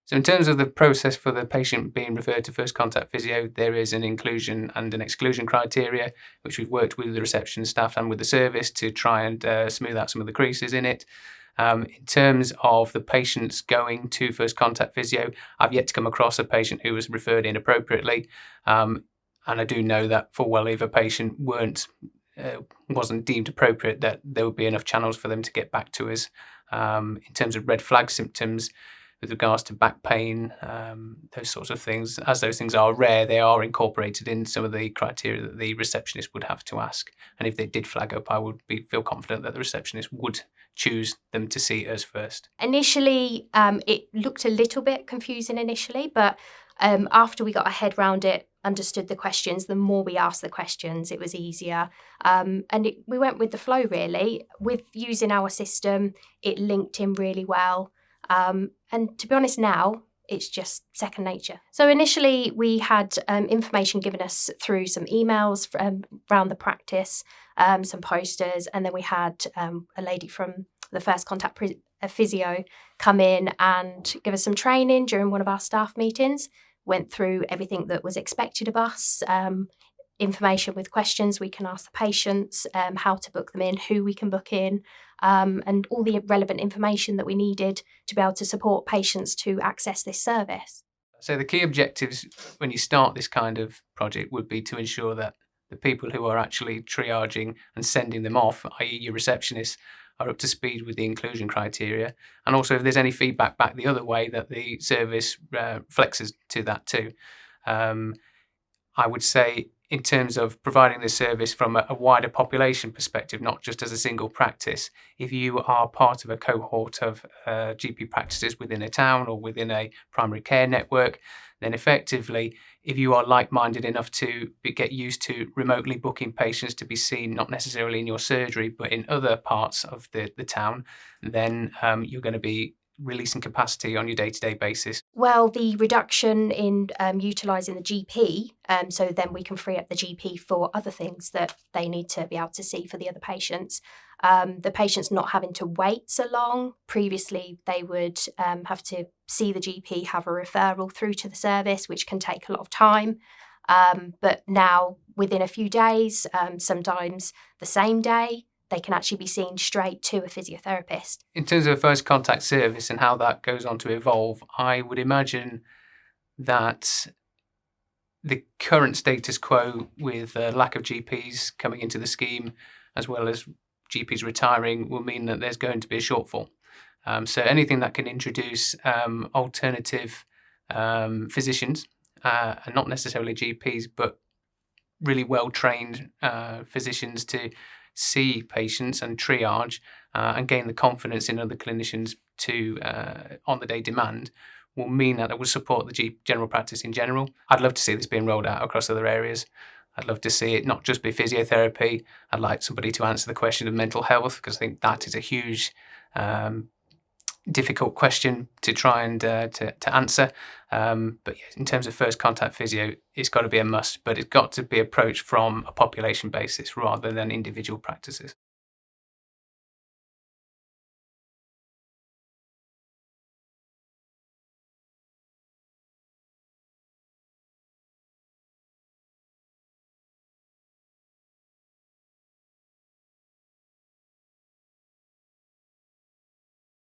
So in terms of the process for the patient being referred to First Contact Physio, there is an inclusion and an exclusion criteria, which we've worked with the reception staff and with the service to try and smooth out some of the creases in it. In terms of the patients going to First Contact Physio, I've yet to come across a patient who was referred inappropriately. And I do know that for well, if a patient wasn't deemed appropriate, that there would be enough channels for them to get back to us. In terms of red flag symptoms, with regards to back pain, those sorts of things, as those things are rare, they are incorporated in some of the criteria that the receptionist would have to ask. And if they did flag up, I would feel confident that the receptionist would choose them to see us first. Initially, it looked a little bit confusing initially, but after we got our head around it, understood the questions, the more we asked the questions, it was easier. We went with the flow, really. With using our system, it linked in really well. And to be honest now, it's just second nature. So initially we had information given us through some emails around the practice, some posters, and then we had a lady from the First Contact Physio come in and give us some training during one of our staff meetings, went through everything that was expected of us, information with questions we can ask the patients, how to book them in, who we can book in, and all the relevant information that we needed to be able to support patients to access this service. So the key objectives when you start this kind of project would be to ensure that the people who are actually triaging and sending them off, i.e. your receptionists, are up to speed with the inclusion criteria. And also if there's any feedback back the other way, that the service flexes to that too. I would say in terms of providing this service from a wider population perspective, not just as a single practice, if you are part of a cohort of GP practices within a town or within a primary care network, then effectively, if you are like-minded enough to get used to remotely booking patients to be seen, not necessarily in your surgery, but in other parts of the town, then you're going to be releasing capacity on your day-to-day basis. Well, the reduction in utilising the GP, so then we can free up the GP for other things that they need to be able to see for the other patients. The patients not having to wait so long. Previously, they would have to see the GP, have a referral through to the service, which can take a lot of time. But now, within a few days, sometimes the same day, they can actually be seen straight to a physiotherapist. In terms of a first contact service and how that goes on to evolve, I would imagine that the current status quo with lack of GPs coming into the scheme, as well as GPs retiring, will mean that there's going to be a shortfall. So anything that can introduce alternative physicians, and not necessarily GPs, but really well-trained physicians to see patients and triage and gain the confidence in other clinicians to on-the-day demand, will mean that it will support the general practice in general. I'd love to see this being rolled out across other areas. I'd love to see it not just be physiotherapy. I'd like somebody to answer the question of mental health, because I think that is a huge difficult question to try and to answer. But in terms of first contact physio, it's got to be a must, but it's got to be approached from a population basis rather than individual practices.